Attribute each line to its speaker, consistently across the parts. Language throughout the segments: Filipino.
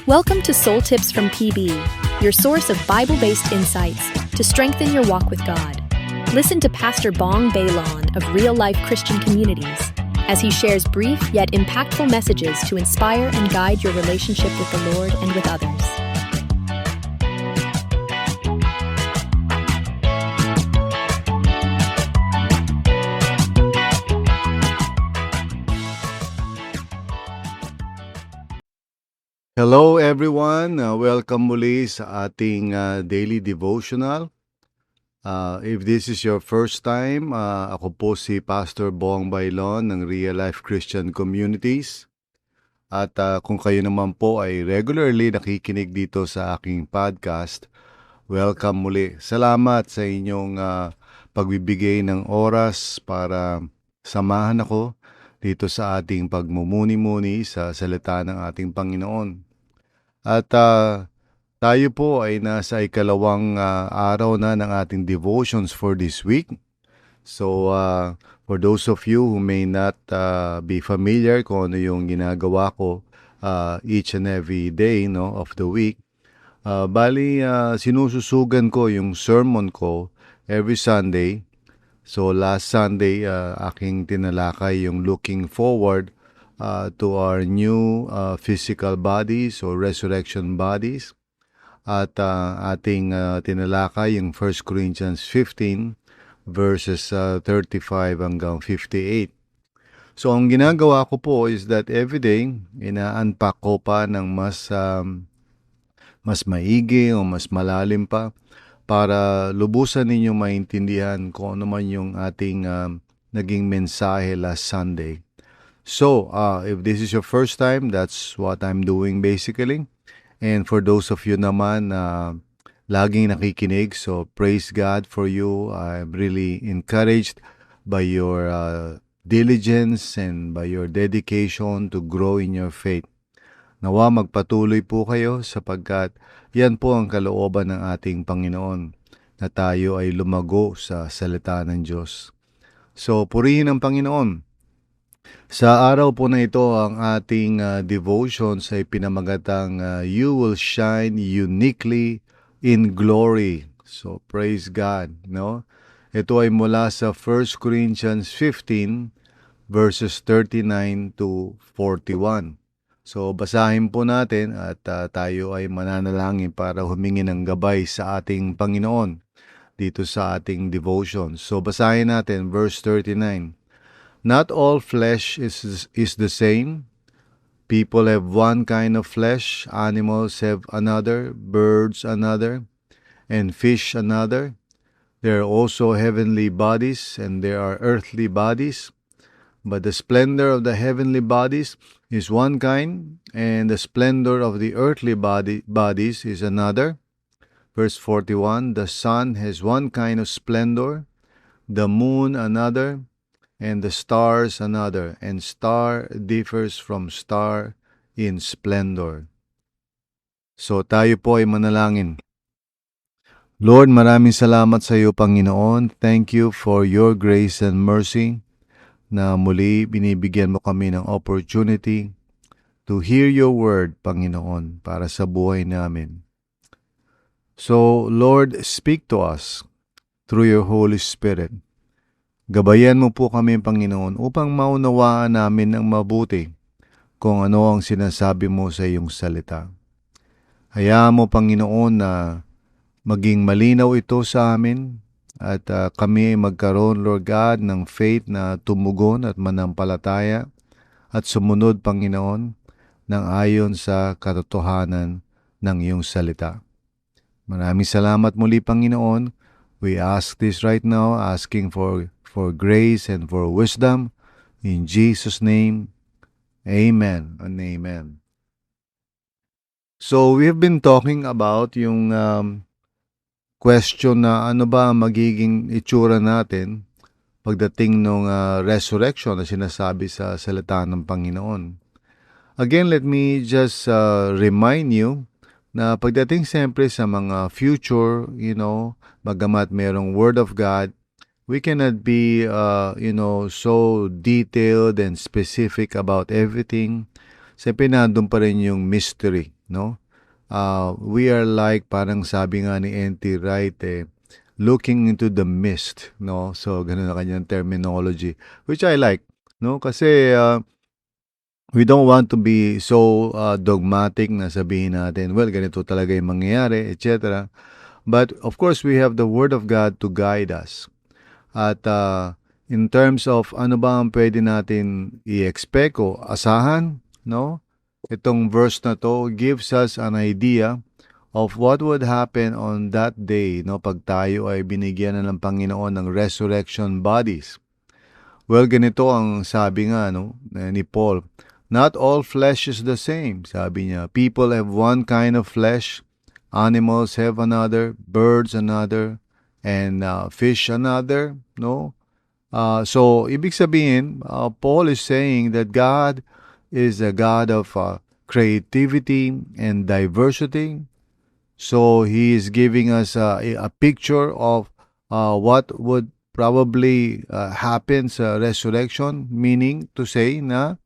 Speaker 1: Welcome to Soul Tips from PB, your source of Bible-based insights to strengthen your walk with God. Listen to Pastor Bong Bailon of Real Life Christian Communities as he shares brief yet impactful messages to inspire and guide your relationship with the Lord and with others.
Speaker 2: Hello everyone, welcome muli sa ating daily devotional. If this is your first time, ako po si Pastor Bong Bailon ng Real Life Christian Communities. At kung kayo naman po ay regularly nakikinig dito sa aking podcast, welcome muli. Salamat sa inyong pagbibigay ng oras para samahan ako dito sa ating pagmumuni-muni sa salita ng ating Panginoon. At tayo po ay nasa ikalawang araw na ng ating devotions for this week. So, for those of you who may not be familiar kung ano yung ginagawa ko each and every day of the week, sinususugan ko yung sermon ko every Sunday. So, last Sunday, aking tinalakay yung looking forward to our new physical bodies or resurrection bodies. At ating tinalakay yung 1 Corinthians 15 verses 35 hanggang 58. So ang ginagawa ko po is that every day, ina-unpack ko pa ng mas maigi o mas malalim pa para lubusan ninyo maintindihan kung ano man yung ating naging mensahe last Sunday. So, if this is your first time, that's what I'm doing basically. And for those of you naman laging nakikinig, so praise God for you. I'm really encouraged by your diligence and by your dedication to grow in your faith. Nawa magpatuloy po kayo sapagkat yan po ang kalooban ng ating Panginoon na tayo ay lumago sa salita ng Diyos. So, purihin ang Panginoon. Sa araw po na ito, ang ating devotions ay pinamagatang You Will Shine Uniquely in Glory. So, praise God. No? Ito ay mula sa 1 Corinthians 15 verses 39 to 41. So, basahin po natin at tayo ay mananalangin para humingi ng gabay sa ating Panginoon dito sa ating devotion. So, basahin natin verse 39. Not all flesh is the same. People have one kind of flesh, animals have another, birds another, and fish another. There are also heavenly bodies and there are earthly bodies. But the splendor of the heavenly bodies is one kind, and the splendor of the earthly bodies is another. Verse 41, the sun has one kind of splendor, the moon another, and the stars another, and star differs from star in splendor. So tayo po ay manalangin. Lord, maraming salamat sa iyo, Panginoon. Thank you for your grace and mercy na muli binibigyan mo kami ng opportunity to hear your word, Panginoon, para sa buhay namin. So, Lord, speak to us through your Holy Spirit. Gabayan mo po kami, Panginoon, upang maunawaan namin ng mabuti kung ano ang sinasabi mo sa iyong salita. Hayaan mo, Panginoon, na maging malinaw ito sa amin at kami magkaroon, Lord God, ng faith na tumugon at manampalataya at sumunod, Panginoon, ng ayon sa katotohanan ng iyong salita. Maraming salamat muli, Panginoon. We ask this right now, asking for grace and for wisdom. In Jesus' name, amen and amen. So, we have been talking about yung question na ano ba magiging itsura natin pagdating ng resurrection na sinasabi sa salita ng Panginoon. Again, let me just remind you na pagdating siyempre sa mga future, bagamat mayroong Word of God, we cannot be, so detailed and specific about everything. Siyempre, nandun pa rin yung mystery no? We are like, parang sabi nga ni N.T. Wright, looking into the mist, no? So, ganun na kanyang terminology, which I like, no? Kasi, we don't want to be so dogmatic na sabihin natin, well, ganito talaga yung mangyayari, etc. But, of course, we have the Word of God to guide us. At in terms of ano ba ang pwede natin i-expect o asahan, no? Itong verse na to gives us an idea of what would happen on that day, no? Pag tayo ay binigyan na ng Panginoon ng resurrection bodies. Well, ganito ang sabi nga, no, ni Paul. Not all flesh is the same, sabi niya. People have one kind of flesh, animals have another, birds another, and fish another, no? So, ibig sabihin, Paul is saying that God is a God of creativity and diversity. So, he is giving us a picture of what would probably happen sa resurrection, meaning to say na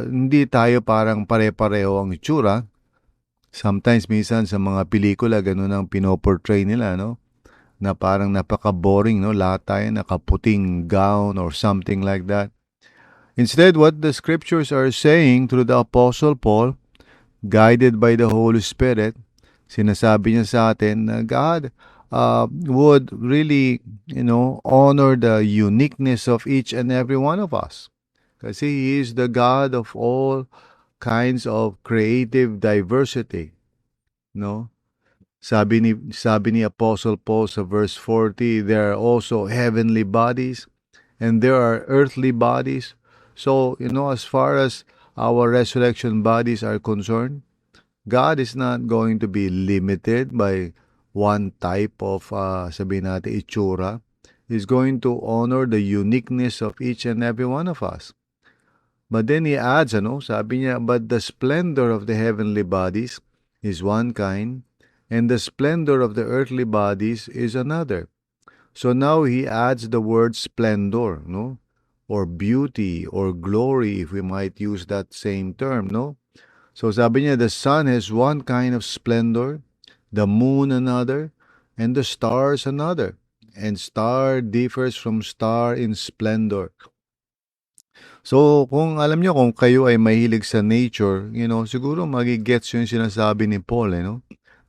Speaker 2: hindi tayo parang pare-pareho ang itsura. Sometimes, minsan sa mga pelikula, ganun ang pinoportray nila, no? Na parang napaka-boring, no? Lahat tayo nakaputing gown or something like that. Instead, what the scriptures are saying through the Apostle Paul, guided by the Holy Spirit, sinasabi niya sa atin na God would really, honor the uniqueness of each and every one of us. Kasi He is the God of all kinds of creative diversity, no? Sabi ni Apostle Paul sa verse 40, there are also heavenly bodies and there are earthly bodies. So, as far as our resurrection bodies are concerned, God is not going to be limited by one type of, sabihin natin, itsura. He's going to honor the uniqueness of each and every one of us. But then he adds, sabi niya, but the splendor of the heavenly bodies is one kind, and the splendor of the earthly bodies is another. So now he adds the word splendor, no? Or beauty, or glory, if we might use that same term, no? So sabi niya, the sun has one kind of splendor, the moon another, and the stars another. And star differs from star in splendor. So, kung alam niyo, kung kayo ay mahilig sa nature, siguro magigets yung sinasabi ni Paul, no?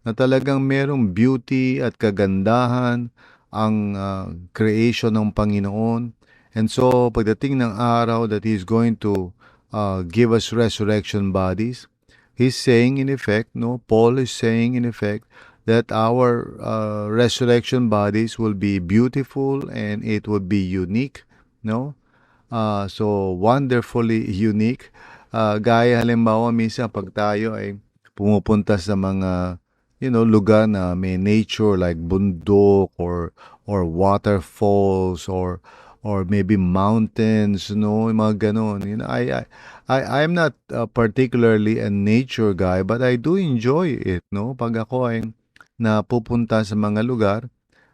Speaker 2: Na talagang merong beauty at kagandahan ang creation ng Panginoon. And so, pagdating ng araw that He's going to give us resurrection bodies, He's saying in effect, Paul is saying in effect, that our resurrection bodies will be beautiful and it will be unique, no? So, wonderfully unique. Gaya halimbawa, minsan pag tayo ay pumupunta sa mga, lugar na may nature like bundok or waterfalls or maybe mountains, yung mga ganon. I'm not particularly a nature guy, but I do enjoy it, Pag ako ay napupunta sa mga lugar,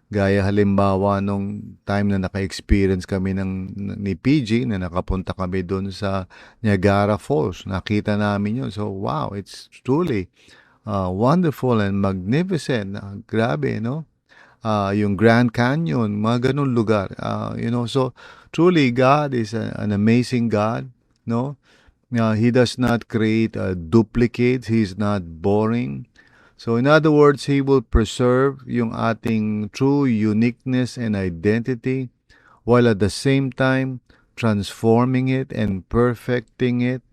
Speaker 2: gaya halimbawa nung time na naka-experience kami ni PG, na nakapunta kami doon sa Niagara Falls. Nakita namin yun. So, wow, it's truly wonderful and magnificent. Grabe, yung Grand Canyon, mga ganun lugar. So, truly, God is an amazing God, He does not create duplicates. He's not boring. So in other words, He will preserve yung ating true uniqueness and identity while at the same time transforming it and perfecting it,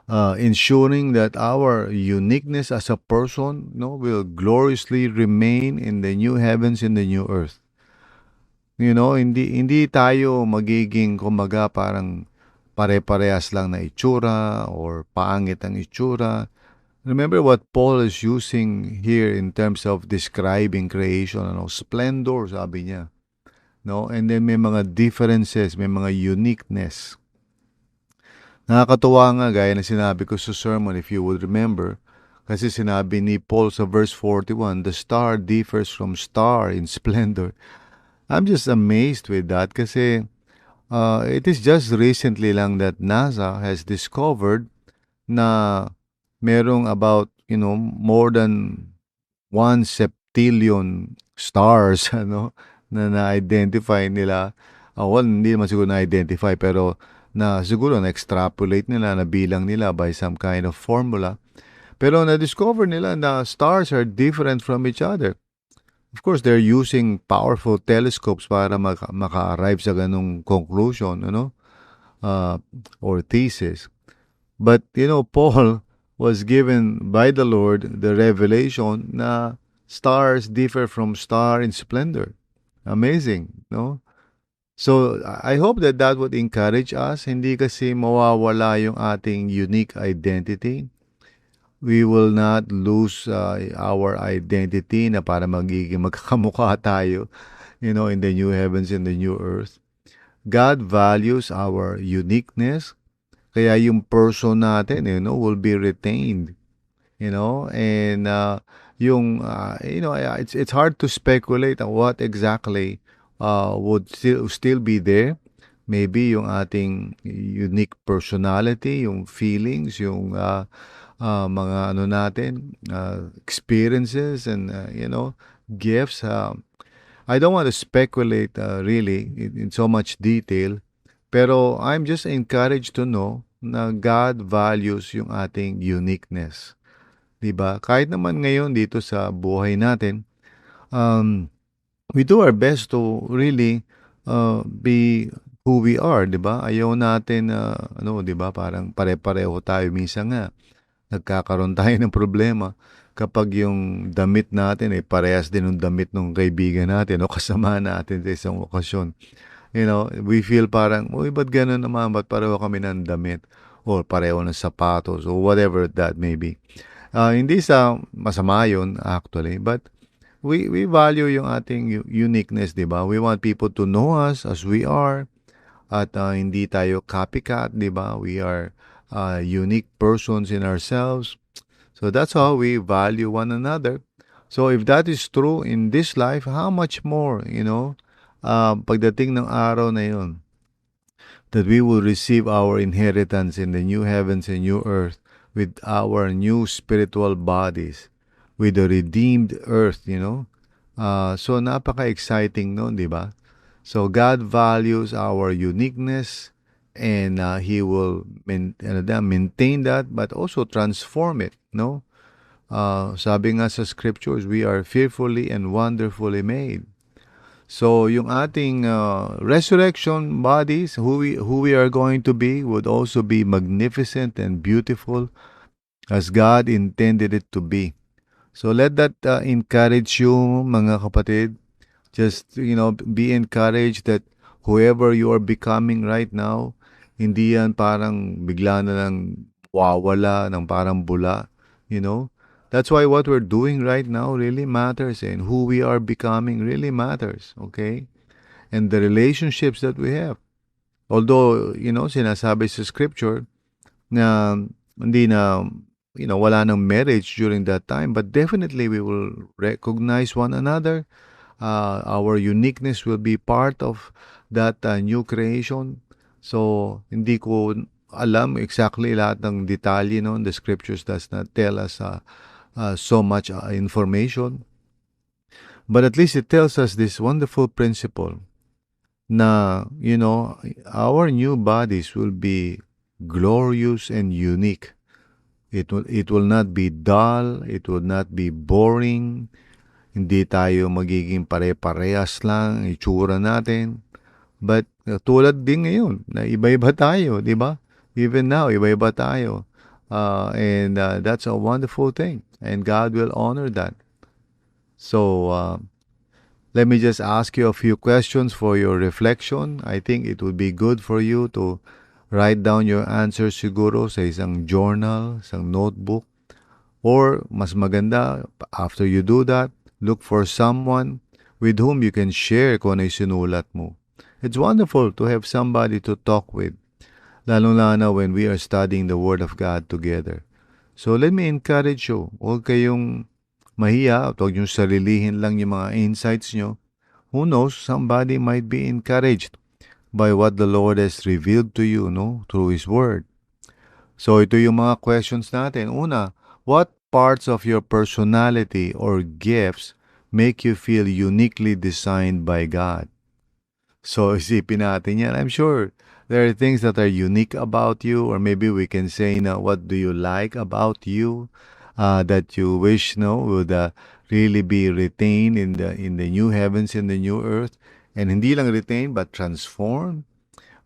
Speaker 2: ensuring that our uniqueness as a person, will gloriously remain in the new heavens and the new earth. Hindi tayo magiging kumbaga parang pare-parehas lang na itsura or paangit ang itsura. Remember what Paul is using here in terms of describing creation, splendor, sabi niya. And then may mga differences, may mga uniqueness. Nakakatuwa nga, gaya na sinabi ko sa sermon, if you would remember, kasi sinabi ni Paul sa verse 41, the star differs from star in splendor. I'm just amazed with that kasi it is just recently lang that NASA has discovered na merong about, more than 1 septillion stars, na na-identify nila. Well, hindi naman siguro na-identify, pero siguro na-extrapolate nila, na bilang nila by some kind of formula. Pero na-discover nila na stars are different from each other. Of course, they're using powerful telescopes para maka-arrive sa ganung conclusion, or thesis. But, Paul was given by the Lord the revelation na stars differ from star in splendor. Amazing, no? So, I hope that would encourage us. Hindi kasi mawawala yung ating unique identity. We will not lose our identity na para magiging magkakamukha tayo, in the new heavens and the new earth. God values our uniqueness. Kaya yung person natin, will be retained. And it's hard to speculate on what exactly would still be there. Maybe yung ating unique personality, yung feelings, yung mga natin, experiences and gifts. I don't want to speculate really in so much detail, pero I'm just encouraged to know na God values yung ating uniqueness. 'Di ba? Kahit naman ngayon dito sa buhay natin, um, we do our best to really be who we are, 'di ba? Ayaw natin 'di ba, parang pare-pareho tayo. Minsan nga nagkakaroon tayo ng problema kapag yung damit natin ay parehas din ng damit ng kaibigan natin o kasama natin sa isang okasyon. We feel parang, uy, ba't gano'n naman? Ba't pareho kami ng damit? Or pareho ng sapatos or whatever that may be. Hindi sa masama yun actually, but we value yung ating uniqueness, di ba? We want people to know us as we are at hindi tayo copycat, di ba? We are unique persons in ourselves. So that's how we value one another. So if that is true in this life, how much more, pagdating ng araw na yun, that we will receive our inheritance in the new heavens and new earth with our new spiritual bodies, with the redeemed earth, So napaka-exciting noon, di ba? So God values our uniqueness and He will maintain that but also transform it, no? Sabi nga sa scriptures, we are fearfully and wonderfully made. So yung ating resurrection bodies, who we are going to be, would also be magnificent and beautiful as God intended it to be. So let that encourage you, mga kapatid. Just, be encouraged that whoever you are becoming right now, hindi yan parang bigla na lang wawala ng parang bula, That's why what we're doing right now really matters, and who we are becoming really matters, okay? And the relationships that we have. Although, sinasabi sa scripture na hindi na, wala nang marriage during that time, but definitely we will recognize one another. Our uniqueness will be part of that new creation. So, hindi ko alam exactly lahat ng detalye, the scriptures does not tell us so much information. But at least it tells us this wonderful principle na, our new bodies will be glorious and unique. It will not be dull. It will not be boring. Hindi tayo magiging pare-parehas lang itsura natin. But tulad din ngayon, na iba-iba tayo, di ba? Even now, iba-iba tayo. And that's a wonderful thing. And God will honor that. So, let me just ask you a few questions for your reflection. I think it would be good for you to write down your answers siguro sa isang journal, isang notebook. Or, mas maganda, after you do that, look for someone with whom you can share kung ano yung sinulat mo. It's wonderful to have somebody to talk with, lalo-lalo na when we are studying the Word of God together. So let me encourage you, huwag kayong mahiya, huwag niyong sarilihin lang yung mga insights nyo. Who knows, somebody might be encouraged by what the Lord has revealed to you, through His Word. So ito yung mga questions natin. Una, what parts of your personality or gifts make you feel uniquely designed by God? So isipin natin yan. I'm sure there are things that are unique about you, or maybe we can say, what do you like about you that you wish, would really be retained in the new heavens and the new earth, and hindi lang retained but transformed.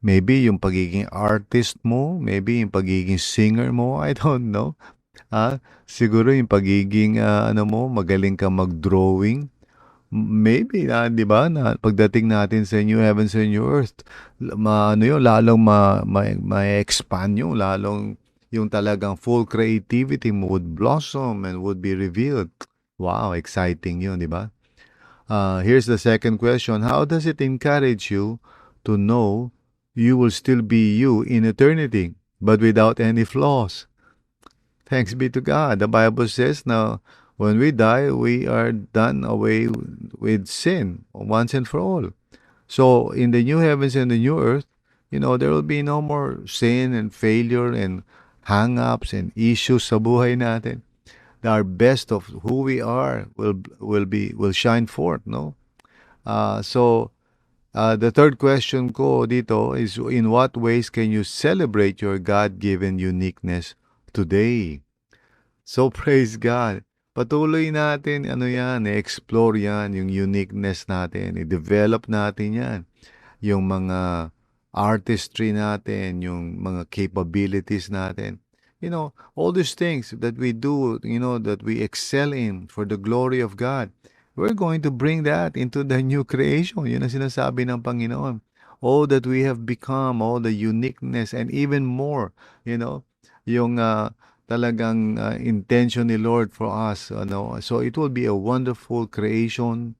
Speaker 2: Maybe yung pagiging artist mo, maybe yung pagiging singer mo, I don't know. Siguro yung pagiging magaling ka mag-drawing. Maybe, 'di ba, na pagdating natin sa new heavens and new earth, ano yun, lalong ma-expand yung, lalong yung talagang full creativity mo would blossom and would be revealed. Wow, exciting yun, di ba? Here's the second question. How does it encourage you to know you will still be you in eternity, but without any flaws? Thanks be to God. The Bible says now, when we die, we are done away with sin once and for all. So in the new heavens and the new earth, there will be no more sin and failure and hang-ups and issues sa buhay natin. Our best of who we are will shine forth, no? The third question ko dito is, in what ways can you celebrate your God-given uniqueness today? So praise God. Patuloy natin, i-explore yan, yung uniqueness natin, i-develop natin yan. Yung mga artistry natin, yung mga capabilities natin. All these things that we do, that we excel in for the glory of God. We're going to bring that into the new creation. Yun ang sinasabi ng Panginoon. All that we have become, all the uniqueness, and even more, yung talagang intention ni Lord for us. So it will be a wonderful creation.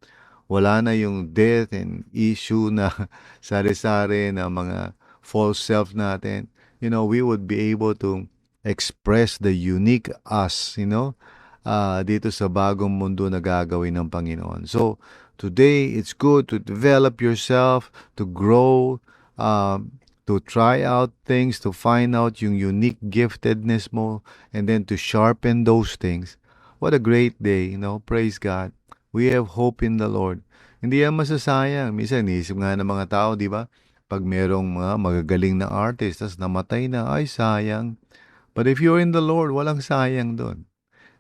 Speaker 2: Wala na yung death and issue na sari-sari na mga false self natin. We would be able to express the unique us, dito sa bagong mundo na gagawin ng Panginoon. So today, it's good to develop yourself, to grow, to try out things, to find out yung unique giftedness mo, and then to sharpen those things. What a great day, praise God. We have hope in the Lord. Hindi yan masasayang. Minsan, niisip nga ng mga tao, di ba? Pag merong mga magagaling na artist, tas namatay na, ay sayang. But if you're in the Lord, walang sayang doon.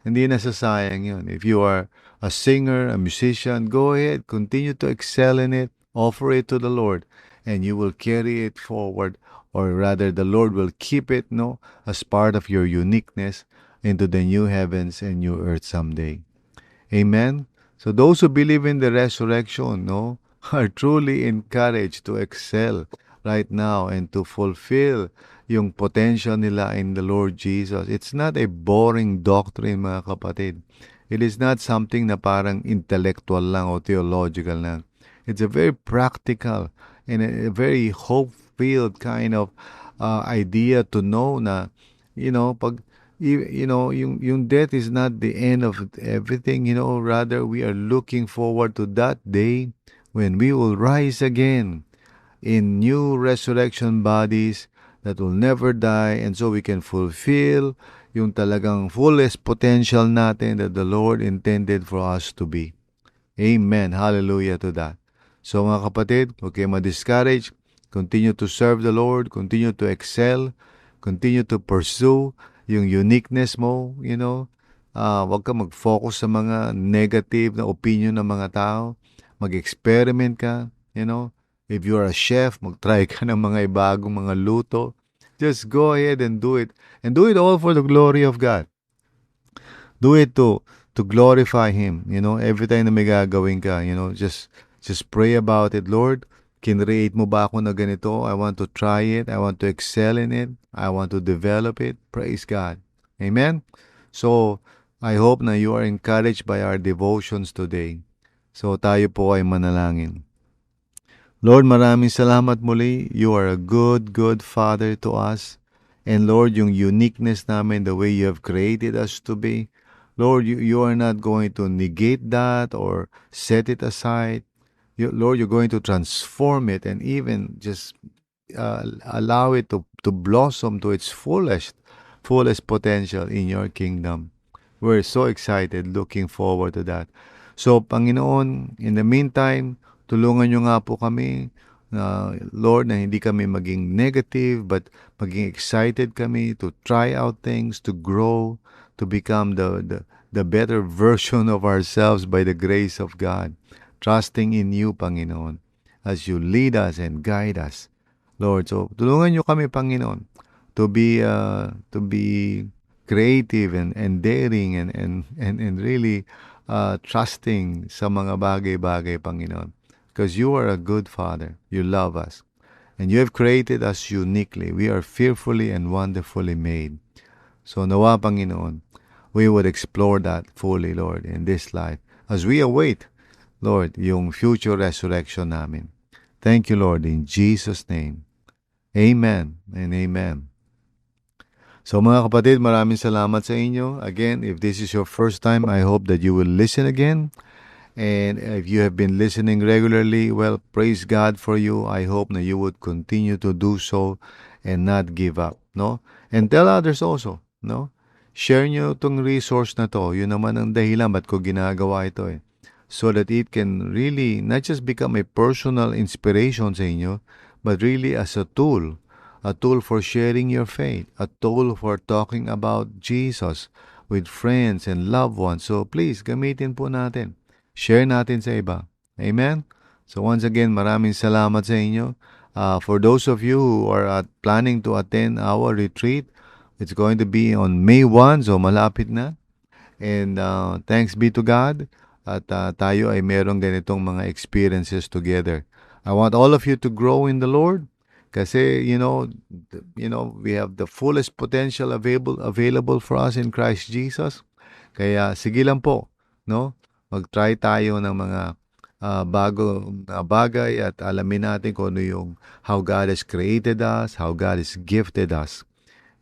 Speaker 2: Hindi nasasayang yun. If you are a singer, a musician, go ahead, continue to excel in it, offer it to the Lord, and you will carry it forward, or rather the Lord will keep it, as part of your uniqueness into the new heavens and new earth someday. Amen? So those who believe in the resurrection, are truly encouraged to excel right now and to fulfill yung potential nila in the Lord Jesus. It's not a boring doctrine, mga kapatid. It is not something na parang intellectual lang o theological lang. It's a very practical and a very hope-filled kind of idea to know na, pag yung death is not the end of everything, rather we are looking forward to that day when we will rise again in new resurrection bodies that will never die, and so we can fulfill yung talagang fullest potential natin that the Lord intended for us to be. Amen. Hallelujah to that. So mga kapatid, huwag kayo ma-discourage. Continue to serve the Lord. Continue to excel. Continue to pursue yung uniqueness mo, Huwag ka mag-focus sa mga negative na opinion ng mga tao. Mag-experiment ka, If you are a chef, mag-try ka ng mga ibagong mga luto. Just go ahead and do it. And do it all for the glory of God. Do it to glorify Him. Every time na may gagawin ka, just pray about it. Lord, kinreate mo ba ako na ganito? I want to try it. I want to excel in it. I want to develop it. Praise God. Amen? So, I hope na you are encouraged by our devotions today. So, tayo po ay manalangin. Lord, maraming salamat muli. You are a good, good Father to us. And Lord, yung uniqueness namin, the way you have created us to be, Lord, you are not going to negate that or set it aside. Lord, you're going to transform it and even just allow it to blossom to its fullest fullest potential in your kingdom. We're so excited, looking forward to that. So, Panginoon, in the meantime, tulungan nyo nga po kami, Lord, na hindi kami maging negative, but maging excited kami to try out things, to grow, to become the better version of ourselves by the grace of God, trusting in you, Panginoon, as you lead us and guide us, Lord. So, tulungan nyo kami, Panginoon, to be creative and daring and really trusting sa mga bagay-bagay, Panginoon. Because you are a good Father. You love us. And you have created us uniquely. We are fearfully and wonderfully made. So nawa, Panginoon, we would explore that fully, Lord, in this life. As we await, Lord, yung future resurrection namin. Thank you, Lord, in Jesus' name. Amen and amen. So mga kapatid, maraming salamat sa inyo. Again, if this is your first time, I hope that you will listen again. And if you have been listening regularly, well, praise God for you. I hope na you would continue to do so and not give up, no? And tell others also, no? Share nyo itong resource na to. Yun naman ang dahilan ba't ko ginagawa ito eh. So that it can really not just become a personal inspiration sa inyo, but really as a tool for sharing your faith, a tool for talking about Jesus with friends and loved ones. So please, gamitin po natin. Share natin sa iba. Amen? So once again, maraming salamat sa inyo. For those of you who are planning to attend our retreat, it's going to be on May 1, so malapit na. And thanks be to God at tayo ay merong ganitong mga experiences together. I want all of you to grow in the Lord kasi, you know, we have the fullest potential available for us in Christ Jesus. Kaya sige lang po, no? Mag-try tayo ng mga bagong bagay at alamin natin kung ano yung how God has created us, how God has gifted us.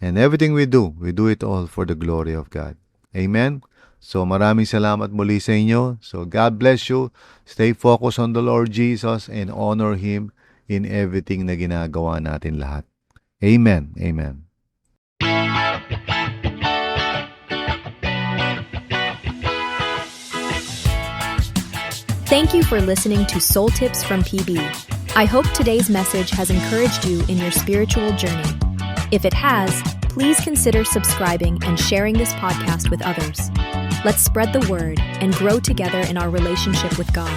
Speaker 2: And everything we do it all for the glory of God. Amen? So maraming salamat muli sa inyo. So God bless you. Stay focused on the Lord Jesus and honor Him in everything na ginagawa natin lahat. Amen. Amen.
Speaker 1: Thank you for listening to Soul Tips from PB. I hope today's message has encouraged you in your spiritual journey. If it has, please consider subscribing and sharing this podcast with others. Let's spread the word and grow together in our relationship with God.